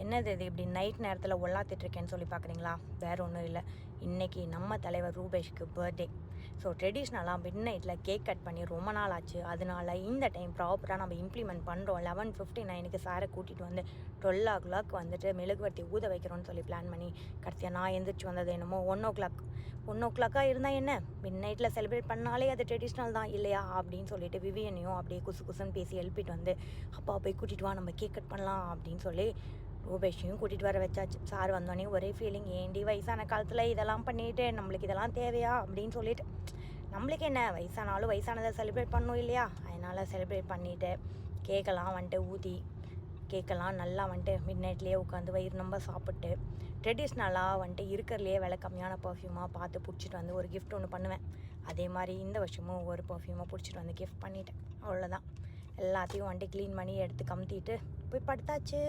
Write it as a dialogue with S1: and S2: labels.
S1: என்னது இது இப்படி நைட் நேரத்தில் ஒல்லாத்திட்ருக்கேன்னு சொல்லி பார்க்குறீங்களா? வேறு ஒன்றும் இல்லை, இன்றைக்கி நம்ம தலைவர் ரூபேஷ்க்கு பர்த்டே. ஸோ ட்ரெடிஷ்னலாக மிட் நைட்டில் கேக் கட் பண்ணி ரொம்ப நாள் ஆச்சு. அதனால இந்த டைம் ப்ராப்பராக நம்ம இம்ப்ளிமெண்ட் பண்ணுறோம். 11:59 சாரை கூட்டிகிட்டு வந்து 12 வந்துட்டு மெழுகுவர்த்தி ஊத வைக்கிறோன்னு சொல்லி பிளான் பண்ணி கடைசியாக நான் எந்திரிச்சு வந்தது என்னமோ 1 இருந்தால் என்ன, மிட் நைட்டில் செலிப்ரேட் பண்ணாலே அது ட்ரெடிஷ்னல் தான் இல்லையா அப்படின்னு சொல்லிட்டு விவியனையும் அப்படியே குசுன்னு பேசி எழுப்பிட்டு வந்து அப்பா போய் கூட்டிகிட்டு வா நம்ம கேக் கட் பண்ணலாம் அப்படின்னு சொல்லி ரூபேஷையும் கூட்டிகிட்டு வர வச்சாச்சு. சார் வந்தோடனே ஒரே ஃபீலிங், ஏண்டி வயசான காலத்தில் இதெல்லாம் பண்ணிட்டு நம்மளுக்கு இதெல்லாம் தேவையா அப்படின்னு சொல்லிட்டு, நம்மளுக்கு என்ன வயசானாலும் வயசானதை செலிப்ரேட் பண்ணணும் இல்லையா, அதனால் செலிப்ரேட் பண்ணிவிட்டு கேக்கெல்லாம் வந்துட்டு ஊற்றி கேக்கெல்லாம் நல்லா வந்துட்டு மிட் நைட்லேயே உட்காந்து வயிறு நம்ம சாப்பிட்டு ட்ரெடிஷ்னலாக வந்துட்டு இருக்கிறதுலையே விலை கம்மியான பர்ஃப்யூமாக பார்த்து பிடிச்சிட்டு வந்து ஒரு கிஃப்ட் ஒன்று பண்ணுவேன். அதே மாதிரி இந்த வருஷமும் ஒரு பர்ஃப்யூமாக பிடிச்சிட்டு வந்து கிஃப்ட் பண்ணிவிட்டேன். அவ்வளோதான், எல்லாத்தையும் வந்துட்டு க்ளீன் பண்ணி எடுத்து கமுத்திட்டு போய் படுத்தாச்சு.